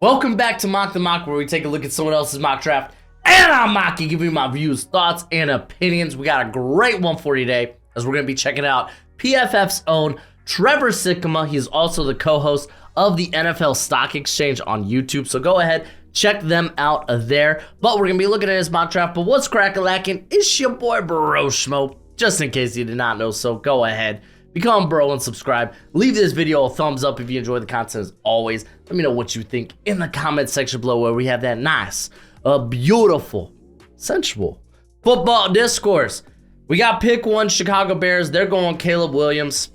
Welcome back to Mock the Mock, where we take a look at someone else's mock draft, and I'm mocking, giving you my views, thoughts, and opinions. We got a great one for you today, as we're going to be checking out PFF's own Trevor Sikkema. He's also the co-host of the NFL Stock Exchange on YouTube, so go ahead, check them out there. But we're going to be looking at his mock draft. But what's crack-a-lackin'? It's your boy Broshmo, just in case you did not know, so go ahead. Become bro and subscribe. Leave this video a thumbs up if you enjoy the content as always. Let me know what you think in the comment section below, where we have that nice, beautiful, sensual football discourse. We got pick one, Chicago Bears. They're going Caleb Williams.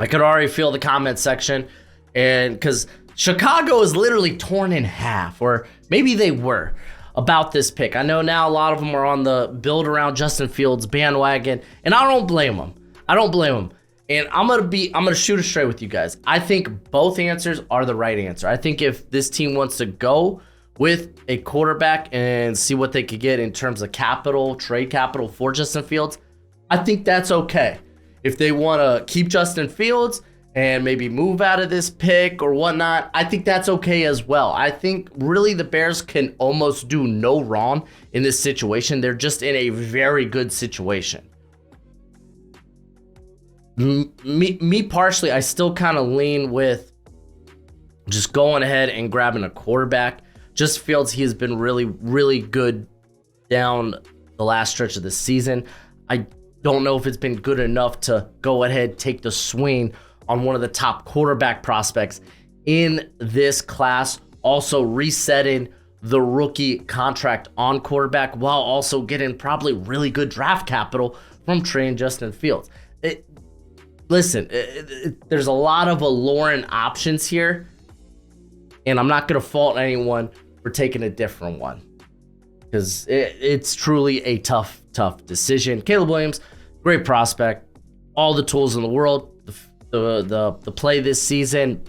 I could already feel the comment section. And because Chicago is literally torn in half, or maybe they were, about this pick. I know now a lot of them are on the build around Justin Fields bandwagon, and I don't blame them. And I'm gonna shoot it straight with you guys. I think both answers are the right answer. I think if this team wants to go with a quarterback and see what they could get in terms of capital, trade capital for Justin Fields, I think that's okay. If they want to keep Justin Fields and maybe move out of this pick or whatnot, I think that's okay as well. I think really the Bears can almost do no wrong in this situation. They're just in a very good situation. Me partially, I still kind of lean with just going ahead and grabbing a quarterback. Just Fields, he has been really, really good down the last stretch of the season. I don't know if it's been good enough to go ahead, take the swing on one of the top quarterback prospects in this class. Also resetting the rookie contract on quarterback while also getting probably really good draft capital from trading Justin Fields. Listen, there's a lot of alluring options here, and I'm not going to fault anyone for taking a different one, because it's truly a tough decision. Caleb Williams, great prospect, all the tools in the world. The play this season,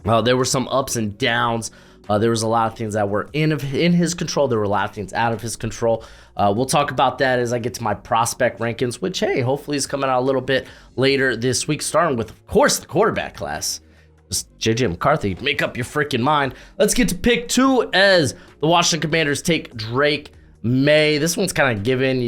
there were some ups and downs. There was a lot of things that were in his control. There were a lot of things out of his control. We'll talk about that as I get to my prospect rankings, which, hey, hopefully is coming out a little bit later this week, starting with, of course, the quarterback class. Just JJ McCarthy, make up your freaking mind. Let's get to pick two as the Washington Commanders take Drake May. This one's kind of given.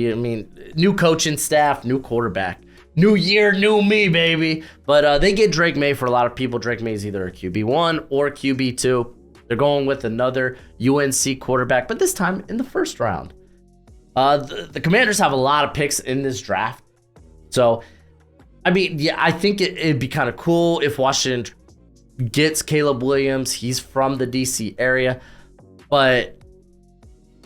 New coaching staff, new quarterback. New year, new me, baby. But they get Drake May. For a lot of people, Drake May is either a QB1 or QB2. They're going with another UNC quarterback, but this time in the first round. The Commanders have a lot of picks in this draft. So, I think it'd be kind of cool if Washington gets Caleb Williams. He's from the DC area. But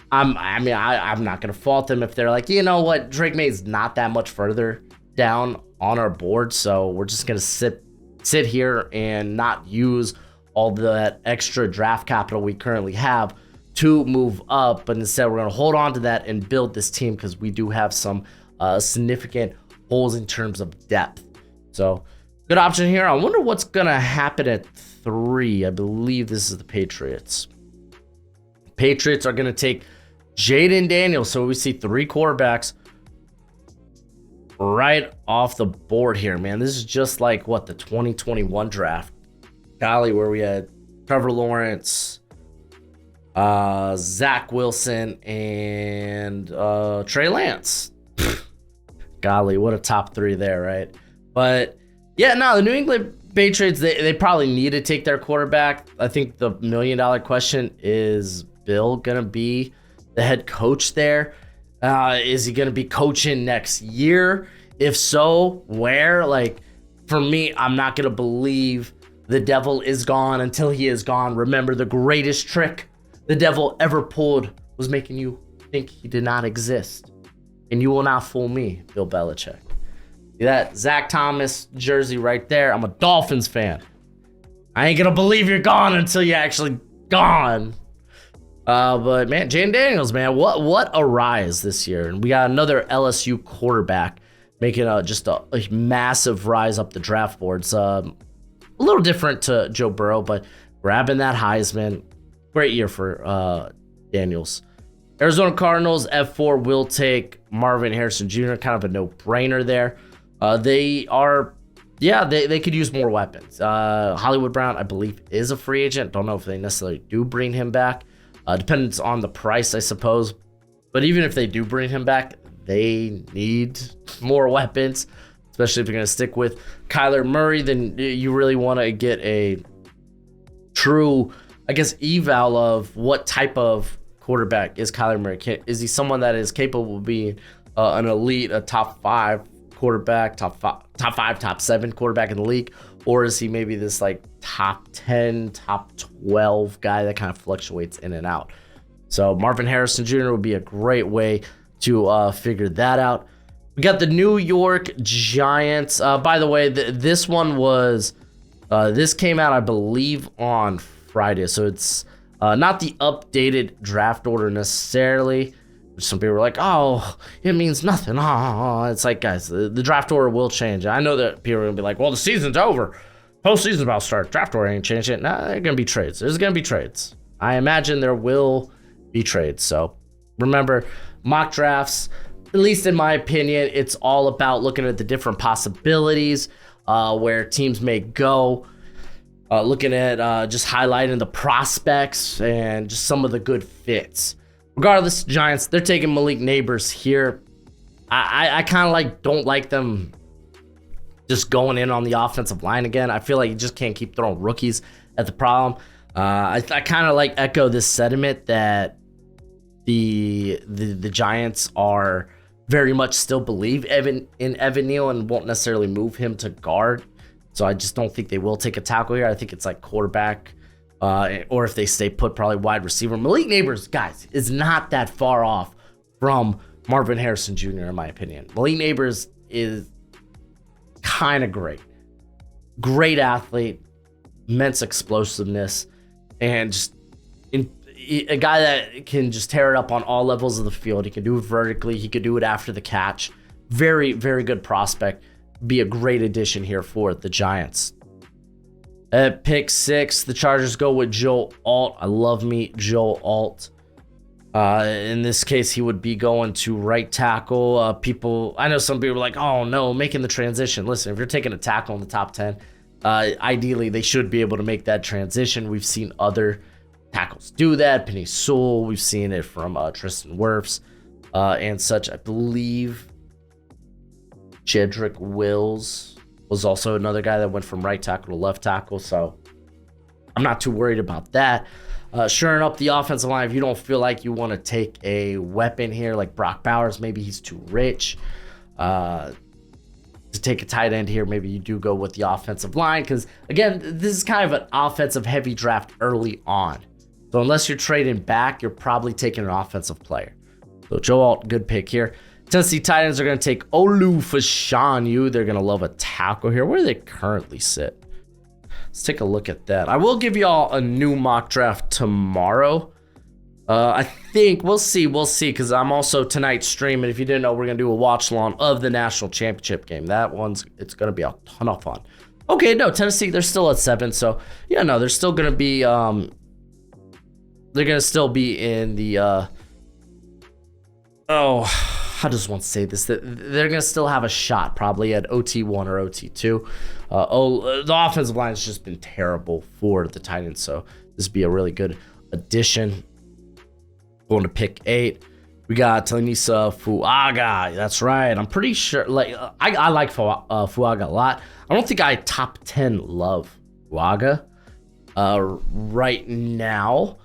I'm not going to fault them if they're like, you know what, Drake May is not that much further down on our board. So we're just going to sit here and not use all that extra draft capital we currently have to move up, but instead we're going to hold on to that and build this team, because we do have some significant holes in terms of depth. So good option here. I wonder what's going to happen at 3. I believe this is the Patriots. Patriots are going to take Jaden Daniels. So we see 3 quarterbacks right off the board here, man. This is just like the 2021 draft. Golly, where we had Trevor Lawrence, Zach Wilson, and Trey Lance. Golly, what a top 3 there, right? But yeah, no, the New England Patriots, they probably need to take their quarterback. I think the $1 million question is Bill gonna be the head coach there? Is he gonna be coaching next year? If so, where? For me, I'm not gonna believe the devil is gone until he is gone. Remember, the greatest trick the devil ever pulled was making you think he did not exist. And you will not fool me, Bill Belichick. See that Zach Thomas jersey right there? I'm a Dolphins fan. I ain't gonna believe you're gone until you're actually gone. But man, Jaden Daniels, man, what a rise this year. And we got another LSU quarterback making just a massive rise up the draft boards. A little different to Joe Burrow, but grabbing that Heisman, great year for Daniels. Arizona Cardinals, F4 will take Marvin Harrison Jr., kind of a no-brainer there. They are Yeah, they could use more weapons. Hollywood Brown, I believe, is a free agent. Don't know if they necessarily do bring him back. Depends on the price, I suppose. But even if they do bring him back, they need more weapons, especially if you're going to stick with Kyler Murray. Then you really want to get a true, I guess, eval of what type of quarterback is Kyler Murray. Is he someone that is capable of being an elite, a top 5 quarterback, top 5, top 7 quarterback in the league? Or is he maybe this like top 10, top 12 guy that kind of fluctuates in and out? So Marvin Harrison Jr. would be a great way to figure that out. We got the New York Giants. By the way, this one was, this came out, I believe, on Friday. So it's not the updated draft order necessarily. Some people are like, oh, it means nothing. Oh, it's like, guys, the draft order will change. I know that people are going to be like, well, the season's over. Postseason's about to start. Draft order ain't changed it. Nah, there are going to be trades. There's going to be trades. I imagine there will be trades. So remember, mock drafts, at least in my opinion, it's all about looking at the different possibilities where teams may go. Looking at just highlighting the prospects and just some of the good fits. Regardless, Giants, they're taking Malik Neighbors here. I kind of don't like them just going in on the offensive line again. I feel like you just can't keep throwing rookies at the problem. I kind of echo this sentiment that the Giants are very much still believe in Evan Neal and won't necessarily move him to guard. So I just don't think they will take a tackle here. I think it's like quarterback, or if they stay put, probably wide receiver. Malik Neighbors, guys, is not that far off from Marvin Harrison Jr., in my opinion. Malik Neighbors is kind of great. Great athlete, immense explosiveness, and just a guy that can just tear it up on all levels of the field. He can do it vertically. He could do it after the catch. Very, very good prospect. Be a great addition here for the Giants. At pick 6, the Chargers go with Joe Alt. I love me Joe Alt. In this case, he would be going to right tackle. I know some people are like, oh no, making the transition. Listen, if you're taking a tackle in the top 10, ideally they should be able to make that transition. We've seen other tackles do that. Penny Sewell, we've seen it from Tristan Wirfs and such. I believe Jedrick Wills was also another guy that went from right tackle to left tackle, so I'm not too worried about that. Shoring up the offensive line, if you don't feel like you want to take a weapon here like Brock Bowers, maybe he's too rich. To take a tight end here, maybe you do go with the offensive line, because again, this is kind of an offensive heavy draft early on. So unless you're trading back, you're probably taking an offensive player. So Joe Alt, good pick here. Tennessee Titans are going to take Olu Fashanu. They're going to love a tackle here. Where do they currently sit? Let's take a look at that. I will give y'all a new mock draft tomorrow. I think we'll see, because I'm also tonight streaming. If you didn't know, we're going to do a watch along of the national championship game. It's going to be a ton of fun. Okay, no, Tennessee, they're still at 7. So, yeah, no, they're still going to be, they're going to still be in the, I just want to say this, that they're going to still have a shot probably at OT1 or OT2. The offensive line has just been terrible for the Titans, so this would be a really good addition. Going to pick 8, we got Tanisa Fuaga. That's right. I'm pretty sure, I like Fuaga a lot. I don't think I top 10 love Fuaga right now.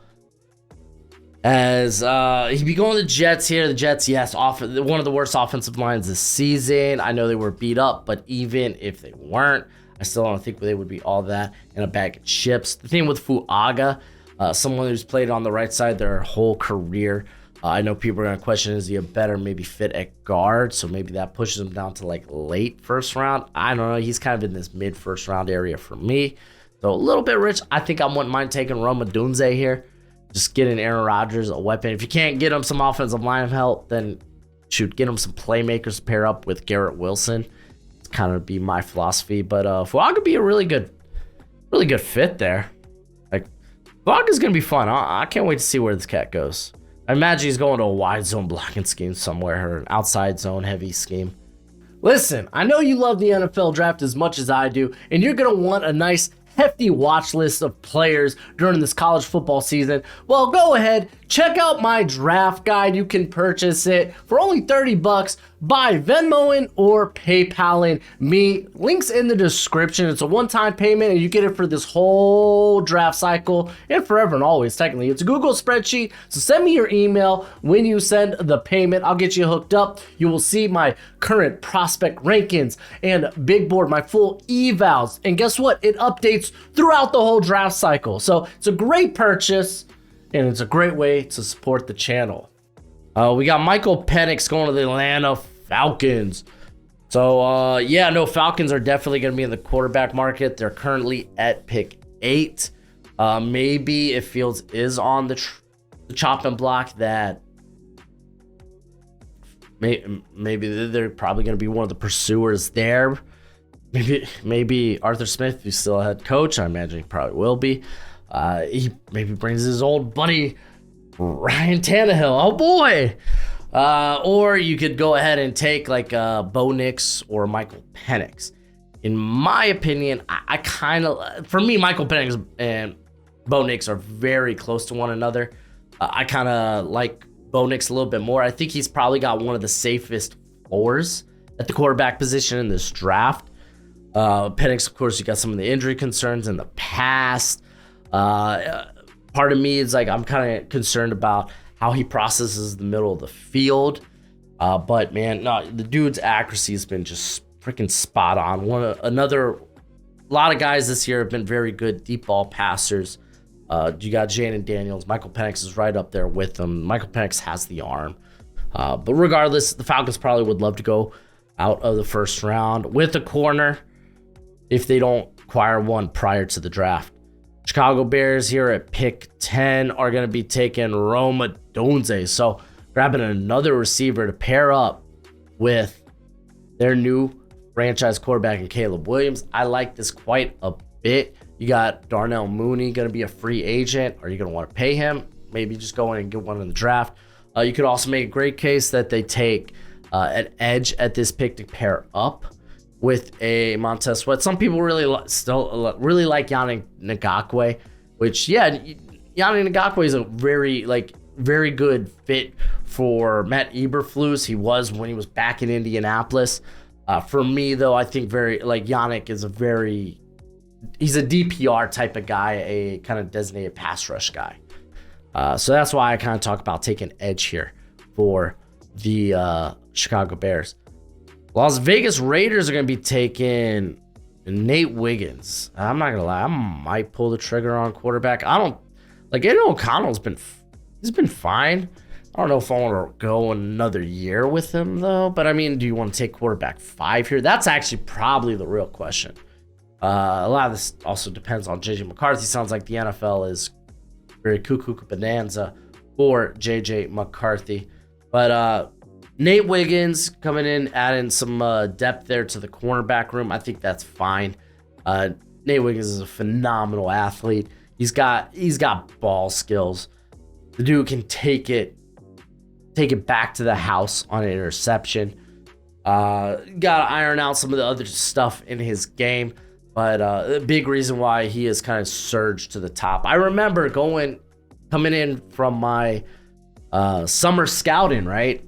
As he'd be going to the Jets here. The Jets, yes, one of the worst offensive lines this season. I know they were beat up, but even if they weren't, I still don't think they would be all that in a bag of chips. The thing with Fuaga, someone who's played on the right side their whole career, I know people are going to question, is he a better maybe fit at guard? So maybe that pushes him down to late first round. I don't know. He's kind of in this mid first round area for me. So a little bit rich. I think I wouldn't mind taking Roma Dunze here. Just getting Aaron Rodgers a weapon. If you can't get him some offensive line help, then get him some playmakers to pair up with Garrett Wilson. It's kind of be my philosophy. But Fuaga could be a really good fit there. Fuaga's gonna be fun. I can't wait to see where this cat goes. I imagine he's going to a wide zone blocking scheme somewhere, or an outside zone heavy scheme. Listen, I know you love the NFL draft as much as I do, and you're going to want a nice hefty watch list of players during this college football season. Well, go ahead, check out my draft guide. You can purchase it for only $30 by Venmoing or PayPaling me. Links in the description. It's a one-time payment and you get it for this whole draft cycle and forever and always. Technically, it's a Google spreadsheet. So send me your email when you send the payment. I'll get you hooked up. You will see my current prospect rankings and big board, my full evals. And guess what? It updates throughout the whole draft cycle. So it's a great purchase and it's a great way to support the channel. We got Michael Penix going to the Atlanta Falcons. So, yeah, no, Falcons are definitely going to be in the quarterback market. They're currently at pick 8. Maybe if Fields is on the chopping block, that maybe they're probably going to be one of the pursuers there. Maybe Arthur Smith, who's still a head coach, I imagine he probably will be. He maybe brings his old buddy Ryan Tannehill. Oh boy. Or you could go ahead and take like Bo Nix or Michael Penix. In my opinion, I kind of, for me, Michael Penix and Bo Nix are very close to one another. I kind of like Bo Nix a little bit more. I think he's probably got one of the safest floors at the quarterback position in this draft. Penix, of course, you got some of the injury concerns in the past. Part of me is like, I'm kind of concerned about how he processes the middle of the field. But man, no, the dude's accuracy has been just freaking spot on. A lot of guys this year have been very good deep ball passers. You got Jaden Daniels. Michael Penix is right up there with them. Michael Penix has the arm. But regardless, the Falcons probably would love to go out of the first round with a corner if they don't acquire one prior to the draft. Chicago Bears here at pick 10 are going to be taking Rome Odunze. So grabbing another receiver to pair up with their new franchise quarterback in Caleb Williams. I like this quite a bit. You got Darnell Mooney going to be a free agent. Are you going to want to pay him? Maybe just go in and get one in the draft. You could also make a great case that they take an edge at this pick to pair up with a Montez Sweat. Some people still really like Yannick Ngakoue, which, yeah, Yannick Ngakoue is a very good fit for Matt Eberflus. He was when he was back in Indianapolis. For me, though, I think Yannick is he's a DPR type of guy, a kind of designated pass rush guy. So that's why I kind of talk about taking edge here for the Chicago Bears. Las Vegas Raiders are going to be taking Nate Wiggins. I'm not going to lie. I might pull the trigger on quarterback. Aiden O'Connell's he's been fine. I don't know if I want to go another year with him, though. But, I mean, do you want to take quarterback 5 here? That's actually probably the real question. A lot of this also depends on J.J. McCarthy. Sounds like the NFL is very cuckoo bonanza for J.J. McCarthy. But Nate Wiggins coming in, adding some depth there to the cornerback room. I think that's fine. Nate Wiggins is a phenomenal athlete. He's got ball skills. The dude can take it back to the house on an interception. Got to iron out some of the other stuff in his game. But a big reason why he has kind of surged to the top. I remember coming in from my summer scouting, right?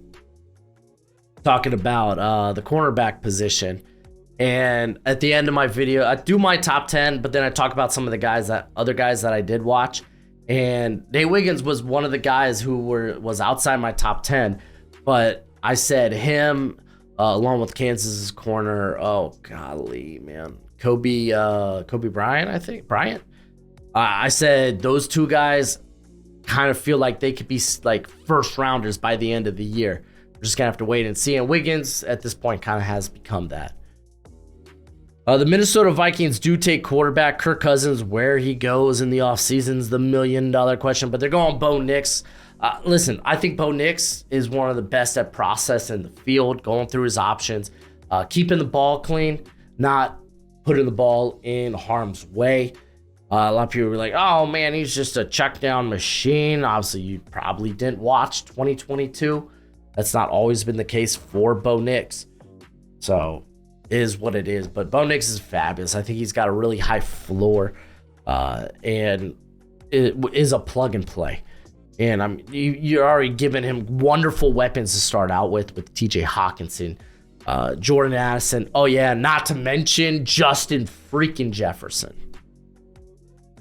Talking about the cornerback position. And at the end of my video, I do my top 10, but then I talk about some of the other guys that I did watch. And Nate Wiggins was one of the guys who was outside my top 10. But I said him, along with Kansas's corner, oh golly, man. Kobe Bryant, I think. Bryant. I said those two guys kind of feel like they could be like first rounders by the end of the year. We're just going to have to wait and see. And Wiggins at this point kind of has become that. The Minnesota Vikings do take quarterback. Kirk Cousins, where he goes in the offseason is the $1 million question. But they're going Bo Nix. Listen, I think Bo Nix is one of the best at processing the field, going through his options, keeping the ball clean, not putting the ball in harm's way. A lot of people were like, oh man, he's just a check down machine. Obviously, you probably didn't watch 2022. That's not always been the case for Bo Nix. So is what it is. But Bo Nix is fabulous. I think he's got a really high floor, and it is a plug and play. And you're already giving him wonderful weapons to start out with TJ Hawkinson, Jordan Addison. Oh yeah, not to mention Justin freaking Jefferson.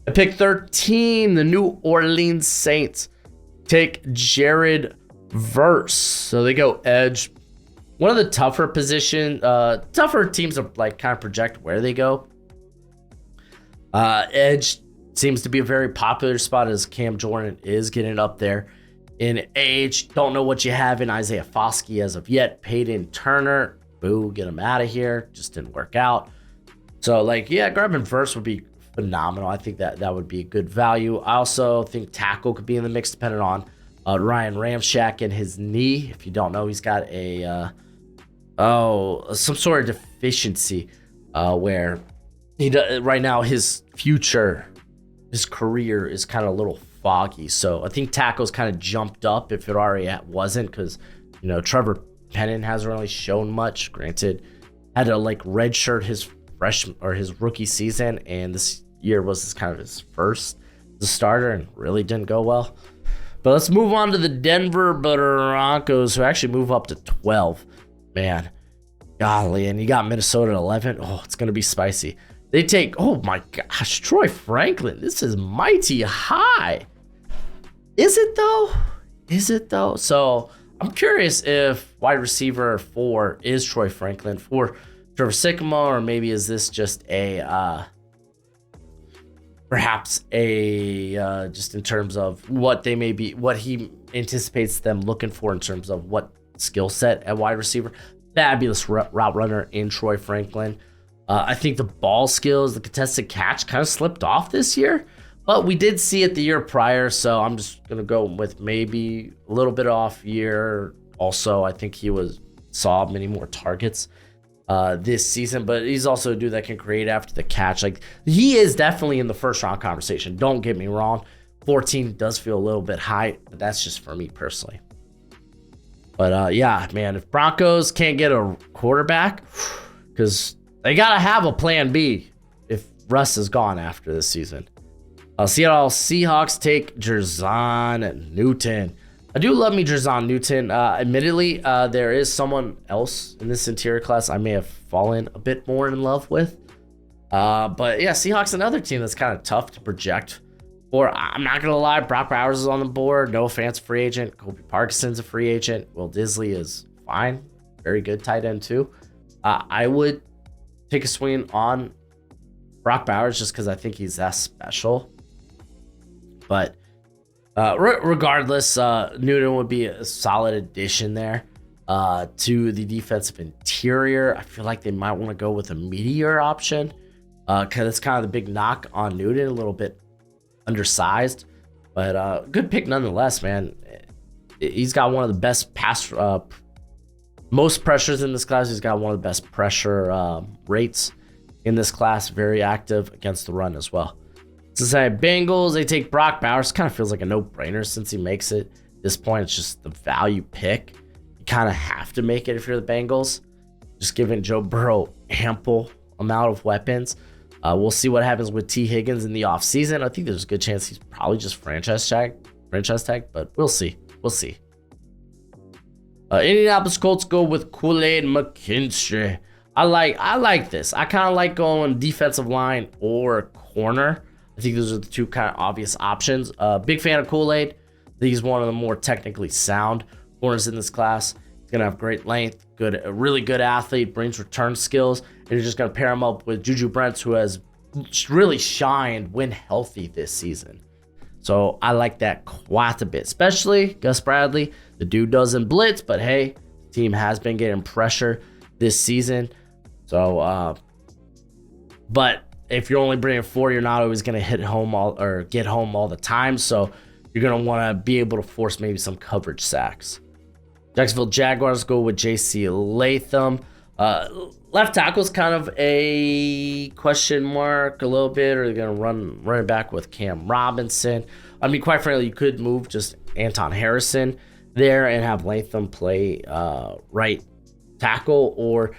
At pick 13, the New Orleans Saints take Jared Verse. So they go edge. One of the tougher tougher teams to like kind of project where they go. Edge seems to be a very popular spot as Cam Jordan is getting up there in age. Don't know what you have in Isaiah Foskey as of yet. Peyton Turner, boo, get him out of here. Just didn't work out. So like, yeah, grabbing Verse would be phenomenal. I think that would be a good value. I also think tackle could be in the mix depending on Ryan Ramczyk and his knee. If you don't know, he's got some sort of deficiency where he does, right now his career is kind of a little foggy. So I think tackle's kind of jumped up if it already wasn't, because Trevor Pennon hasn't really shown much. Granted, had to like redshirt his freshman or his rookie season, and this year was kind of his first as a starter and really didn't go well. But let's move on to the Denver Broncos, who actually move up to 12. Man, golly, and you got Minnesota at 11. Oh, it's going to be spicy. They take, oh my gosh, Troy Franklin. This is mighty high. Is it though? So I'm curious if wide receiver 4 is Troy Franklin for Trevor Sycamore, or maybe is this just perhaps just in terms of what he anticipates them looking for in terms of what skill set at wide receiver. Fabulous route runner in Troy Franklin. I think the ball skills, the contested catch kind of slipped off this year, but we did see it the year prior. So I'm just going to go with maybe a little bit off year. Also, I think he saw many more targets this season, but he's also a dude that can create after the catch. Like, he is definitely in the first round conversation. Don't get me wrong. 14 does feel a little bit high, but that's just for me personally. But yeah, man, if Broncos can't get a quarterback, because they got to have a plan B if Russ is gone after this season. Seattle Seahawks take Jerzon Newton. I do love me Jerzon Newton. Admittedly, there is someone else in this interior class I may have fallen a bit more in love with. But yeah, Seahawks, another team that's kind of tough to project. Or I'm not going to lie, Brock Bowers is on the board. Noah Fant's a free agent. Kobe Parkinson's a free agent. Will Disley is fine. Very good tight end too. I would take a swing on Brock Bowers just because I think he's that special. But regardless, Newton would be a solid addition there to the defensive interior. I feel like they might want to go with a meteor option because it's kind of the big knock on Newton, a little bit undersized, but good pick nonetheless, man. He's got one of the best most pressures in this class. He's got one of the best pressure rates in this class. Very active against the run as well. Cincinnati Bengals, they take Brock Bowers. Kind of feels like a no-brainer since he makes it. At this point, it's just the value pick. You kind of have to make it if you're the Bengals. Just giving Joe Burrow ample amount of weapons. We'll see what happens with T. Higgins in the offseason. I think there's a good chance he's probably just franchise tag, but we'll see. Indianapolis Colts go with Kool-Aid McKinstry. I like this. I kind of like going defensive line or corner. I think those are the two kind of obvious options. Big fan of Kool-Aid. I think he's one of the more technically sound corners in this class. He's going to have great length, a really good athlete, brings return skills, and you're just going to pair him up with Juju Brents, who has really shined when healthy this season. So I like that quite a bit, especially Gus Bradley. The dude doesn't blitz, but hey, the team has been getting pressure this season. So, but if you're only bringing 4, you're not always going to get home all the time. So you're going to want to be able to force maybe some coverage sacks. Jacksonville Jaguars go with J.C. Latham. Left tackle's kind of a question mark a little bit. Or they're going to run it back with Cam Robinson. I mean, quite frankly, you could move just Anton Harrison there and have Latham play right tackle, or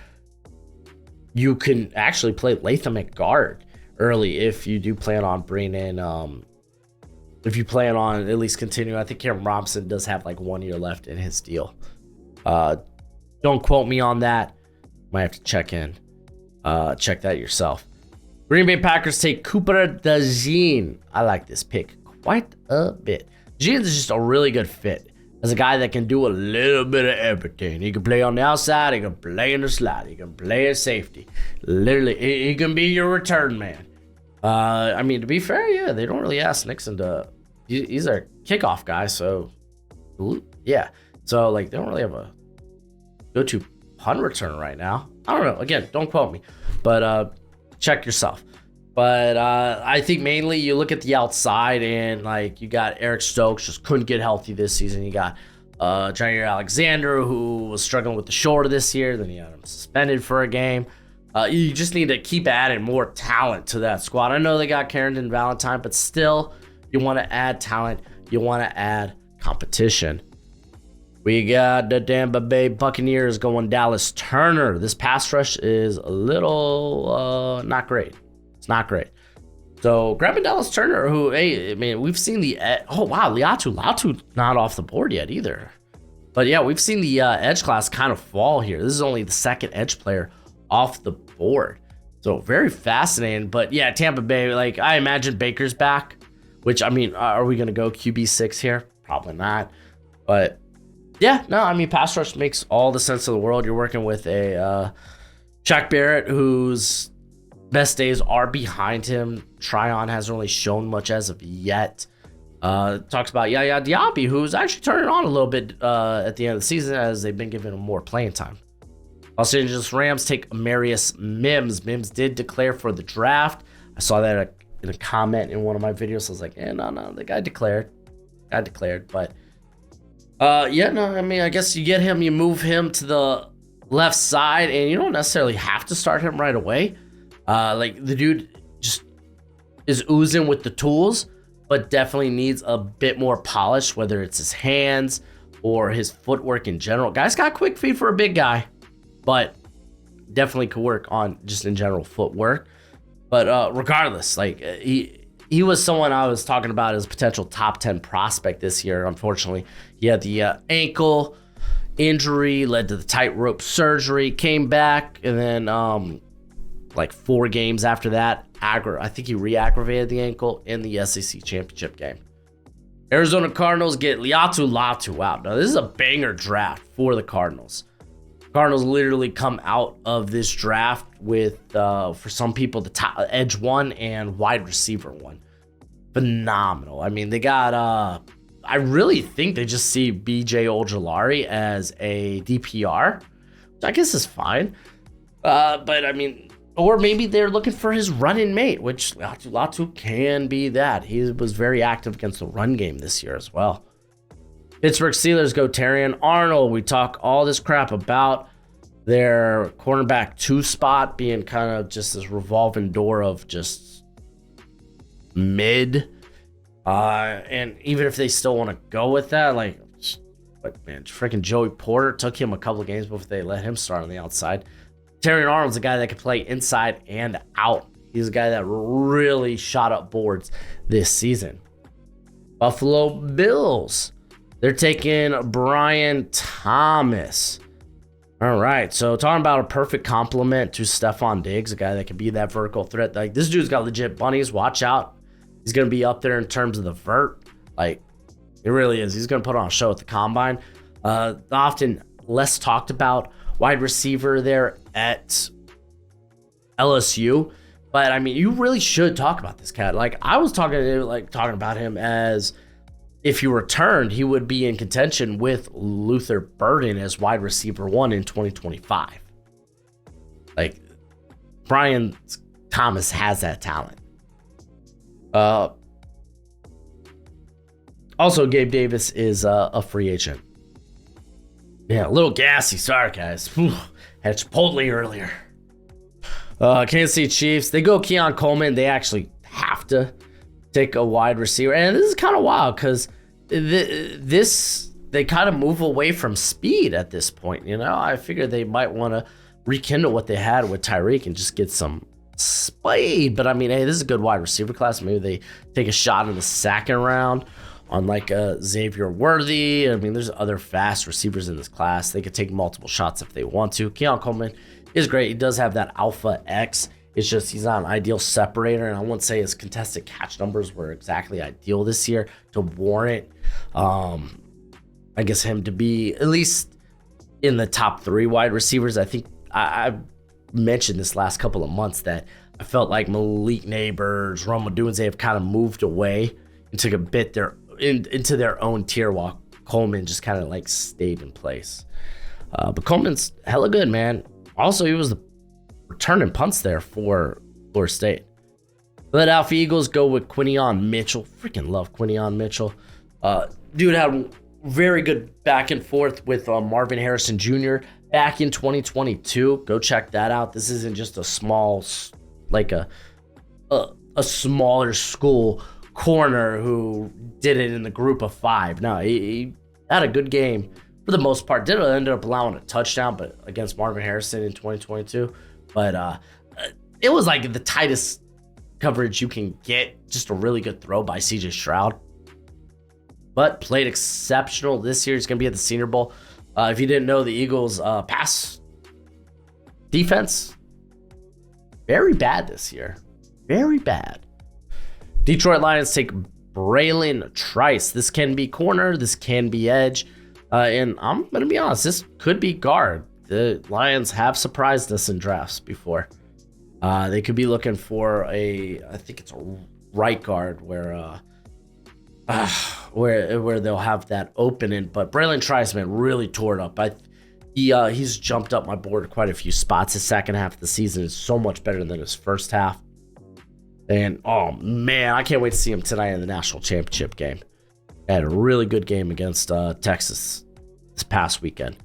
you can actually play Latham at guard early if you do plan on bringing in, if you plan on at least continuing. I think Cameron Robinson does have like 1 year left in his deal. Don't quote me on that. Might have to check that yourself. Green Bay Packers take Cooper DeJean. I like this pick quite a bit. DeJean is just a really good fit as a guy that can do a little bit of everything. He can play on the outside. He can play in the slot. He can play at safety. Literally, he can be your return man. I mean, to be fair, yeah, they don't really ask Nixon to. He's a kickoff guy, so yeah. So like, they don't really have a go-to punt return right now. I don't know. Again, don't quote me, but check yourself. But I think mainly you look at the outside, and like, you got Eric Stokes, just couldn't get healthy this season. You got Jair Alexander, who was struggling with the shoulder this year. Then you had him suspended for a game. You just need to keep adding more talent to that squad. I know they got Carrington Valentine, but still, you want to add talent. You want to add competition. We got the Tampa Bay Buccaneers going Dallas Turner. This pass rush is a little not great. It's not great. So grabbing Dallas Turner, who, hey, I mean, we've seen the oh wow, Latu not off the board yet either. But yeah, we've seen the edge class kind of fall here. This is only the second edge player off the board. So very fascinating. But yeah, Tampa Bay, like, I imagine Baker's back, which, I mean, are we going to go QB6 here? Probably not. But yeah, no, I mean, pass rush makes all the sense of the world. You're working with a Shaq Barrett, whose best days are behind him. Tryon hasn't really shown much as of yet. Talks about Yaya Diaby, who's actually turning on a little bit at the end of the season as they've been giving him more playing time. Los Angeles Rams take Amarius Mims. Mims did declare for the draft. I saw that in a comment in one of my videos. I was like, no, the guy declared. But yeah, no, I mean, I guess you get him, you move him to the left side, and you don't necessarily have to start him right away. Like, the dude just is oozing with the tools, but definitely needs a bit more polish, whether it's his hands or his footwork in general. Guy's got quick feet for a big guy, but definitely could work on just in general footwork. But regardless, like, he was someone I was talking about as a potential top 10 prospect this year. Unfortunately, he had the ankle injury, led to the tightrope surgery, came back, and then like 4 games after that, I think he re-aggravated the ankle in the SEC championship game. Arizona Cardinals get Latu out. Now, this is a banger draft for the Cardinals. Cardinals literally come out of this draft with, for some people, the top edge 1 and wide receiver 1. Phenomenal. I mean, they got, I really think they just see BJ Ojulari as a DPR, which I guess is fine. But I mean, or maybe they're looking for his running mate, which Latu can be that. He was very active against the run game this year as well. Pittsburgh Steelers go Terrion Arnold. We talk all this crap about their cornerback 2 spot being kind of just this revolving door of just mid. And even if they still want to go with that, like, but man, freaking Joey Porter took him a couple of games before they let him start on the outside. Terrion Arnold's a guy that can play inside and out. He's a guy that really shot up boards this season. Buffalo Bills. They're taking Brian Thomas. All right, so talking about a perfect complement to Stephon Diggs, a guy that can be that vertical threat. Like, this dude's got legit bunnies. Watch out. He's going to be up there in terms of the vert. Like, it really is. He's going to put on a show at the combine. Often less talked about wide receiver there at LSU. But, I mean, you really should talk about this cat. Like, I was talking about him as, if he returned, he would be in contention with Luther Burden as wide receiver 1 in 2025. Like, Brian Thomas has that talent. Also, Gabe Davis is a free agent. Yeah, a little gassy. Sorry, guys. Had Chipotle earlier. Kansas City Chiefs, they go Keon Coleman. They actually have to take a wide receiver. And this is kind of wild because they kind of move away from speed at this point. You know, I figured they might want to rekindle what they had with Tyreek and just get some speed. But I mean, hey, this is a good wide receiver class. Maybe they take a shot in the second round on like a Xavier Worthy. I mean, there's other fast receivers in this class. They could take multiple shots if they want to. Keon Coleman is great. He does have that Alpha X. It's just he's not an ideal separator, and I wouldn't say his contested catch numbers were exactly ideal this year to warrant, I guess, him to be at least in the top 3 wide receivers. I think I mentioned this last couple of months that I felt like Malik Neighbors, Rome Odunze have kind of moved away and took a bit into their own tier while Coleman just kind of like stayed in place. But Coleman's hella good, man. Also, he was the returning punts there for Florida State. Philadelphia Eagles go with Quinion Mitchell. Freaking love Quinion Mitchell. Dude had very good back and forth with Marvin Harrison Jr. back in 2022. Go check that out. This isn't just a small, like a smaller school corner who did it in the group of 5. No, he had a good game for the most part. Did end up allowing a touchdown, but against Marvin Harrison in 2022. But it was like the tightest coverage you can get. Just a really good throw by CJ Stroud. But played exceptional this year. He's going to be at the Senior Bowl. If you didn't know, the Eagles' pass defense, very bad this year. Very bad. Detroit Lions take Braylon Trice. This can be corner. This can be edge. And I'm going to be honest, this could be guard. The Lions have surprised us in drafts before. They could be looking for I think it's a right guard where they'll have that opening. But Braylon Trice, man, really tore it up. He's jumped up my board quite a few spots. His second half of the season is so much better than his first half. And, oh, man, I can't wait to see him tonight in the national championship game. Had a really good game against Texas this past weekend.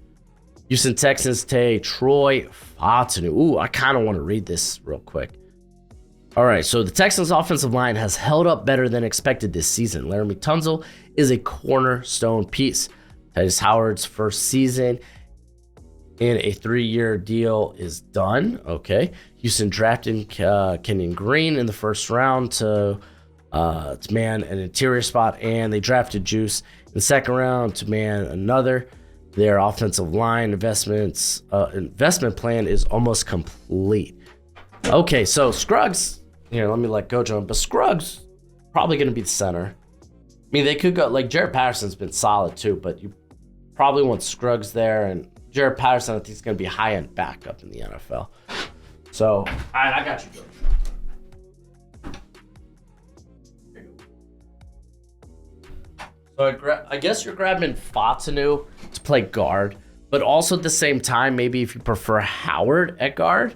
Houston Texans take Troy Fautanu. Ooh, I kind of want to read this real quick. All right, so the Texans' offensive line has held up better than expected this season. Laramie Tunsil is a cornerstone piece. Titus Howard's first season in a 3-year deal is done. Okay. Houston drafted Kenyon Green in the first round to man an interior spot, and they drafted Juice in the second round to man another. Their offensive line investment plan is almost complete. Okay, so Scruggs, let me let go, John, but Scruggs probably going to be the center. I mean, they could go, like, Jared Patterson's been solid too, but you probably want Scruggs there, and Jared Patterson, I think, is going to be high-end backup in the NFL. So, all right, I got you, Joe. So I guess you're grabbing Fautanu to play guard, but also at the same time, maybe if you prefer Howard at guard,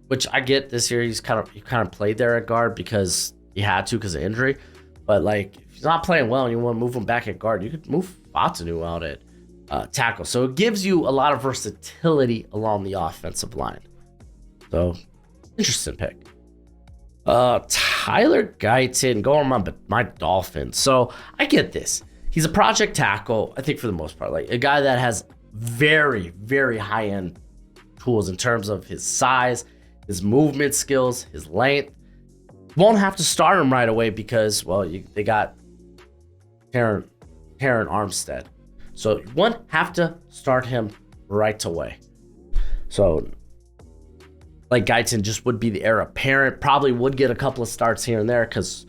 which I get this year, he kind of played there at guard because he had to because of injury. But like, if he's not playing well and you want to move him back at guard, you could move Fautanu out at tackle. So it gives you a lot of versatility along the offensive line. So interesting pick. Tyler Guyton going on my Dolphins. So I get this. He's a project tackle, I think, for the most part. Like a guy that has very, very high-end tools in terms of his size, his movement skills, his length. Won't have to start him right away because, well, they got Terran Armstead. So you won't have to start him right away. So, like, Guyton just would be the heir apparent. Probably would get a couple of starts here and there because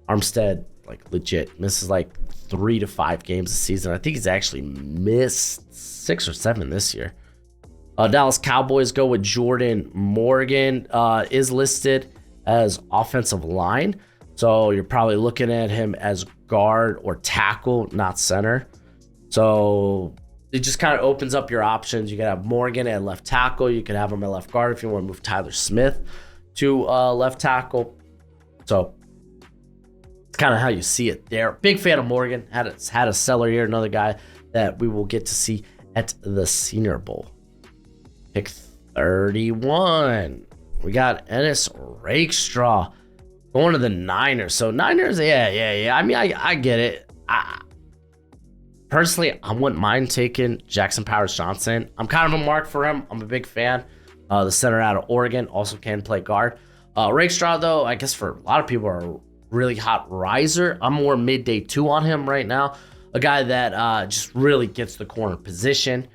Armstead, like, legit misses like 3 to 5 games a season. I think he's actually missed 6 or 7 this year. Dallas Cowboys go with Jordan Morgan, is listed as offensive line. So you're probably looking at him as guard or tackle, not center. So it just kind of opens up your options. You can have Morgan at left tackle. You can have him at left guard if you want to move Tyler Smith to left tackle. So it's kind of how you see it there. Big fan of Morgan. Had a stellar year. Another guy that we will get to see at the Senior Bowl. Pick 31. We got Ennis Rakestraw going to the Niners. So Niners, yeah. I mean, I get it. Personally, I wouldn't mind taking Jackson Powers Johnson. I'm kind of a mark for him. I'm a big fan. the center out of Oregon, also can play guard. Rakestraw, though, I guess for a lot of people, are a really hot riser. I'm more midday 2 on him right now. A guy that just really gets the corner position.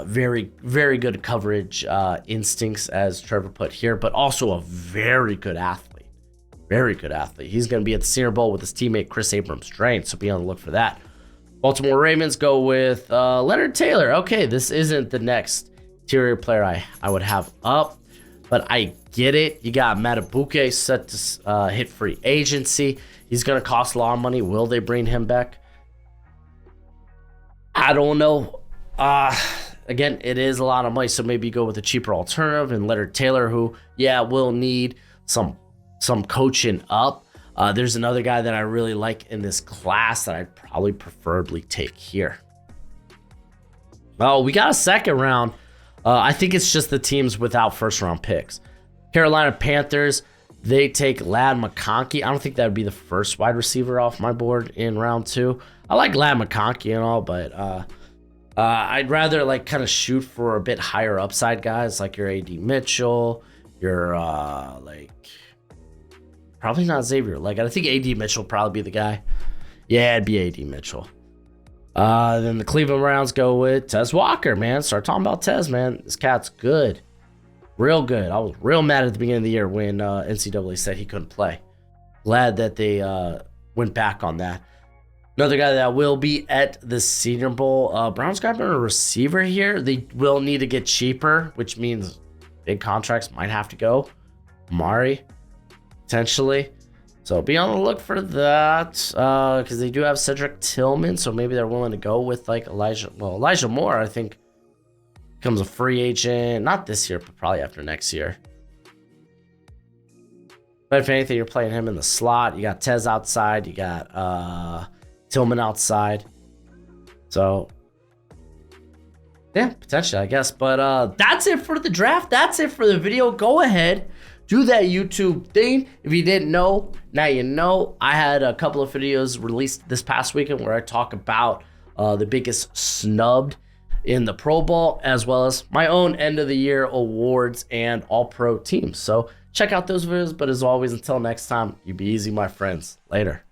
Very, very good coverage instincts, as Trevor put here, but also a very good athlete. Very good athlete. He's going to be at the Senior Bowl with his teammate Chris Abrams-Drain, so be on the look for that. Baltimore Ravens go with Leonard Taylor. Okay, this isn't the next interior player I would have up, but I get it. You got Matabuke set to hit free agency. He's going to cost a lot of money. Will they bring him back? I don't know. Again, it is a lot of money, so maybe go with a cheaper alternative and Leonard Taylor, who, yeah, will need some coaching up. There's another guy that I really like in this class that I'd probably preferably take here. Oh, we got a second round. I think it's just the teams without first round picks. Carolina Panthers, they take Ladd McConkey. I don't think that would be the first wide receiver off my board in round 2. I like Ladd McConkey and all, but I'd rather like kind of shoot for a bit higher upside guys like your AD Mitchell, your like probably not Xavier. Like I think AD Mitchell would probably be the guy. Yeah, it'd be AD Mitchell. Then the Cleveland Browns go with Tez Walker, man. Start talking about Tez, man. This cat's good. Real good. I was real mad at the beginning of the year when NCAA said he couldn't play. Glad that they went back on that. Another guy that will be at the Senior Bowl. Browns got a receiver here. They will need to get cheaper, which means big contracts might have to go. Amari, potentially. So be on the look for that because they do have Cedric Tillman, so maybe they're willing to go with like Elijah. Well, Elijah Moore, I think, becomes a free agent. Not this year, but probably after next year. But if anything, you're playing him in the slot. You got Tez outside. You got Tillman outside. So, yeah, potentially, I guess. But that's it for the draft. That's it for the video. Go ahead. Do that YouTube thing. If you didn't know, now you know. I had a couple of videos released this past weekend where I talk about the biggest snubbed in the Pro Bowl, as well as my own end of the year awards and all pro teams. So check out those videos. But as always, until next time, you be easy, my friends. Later.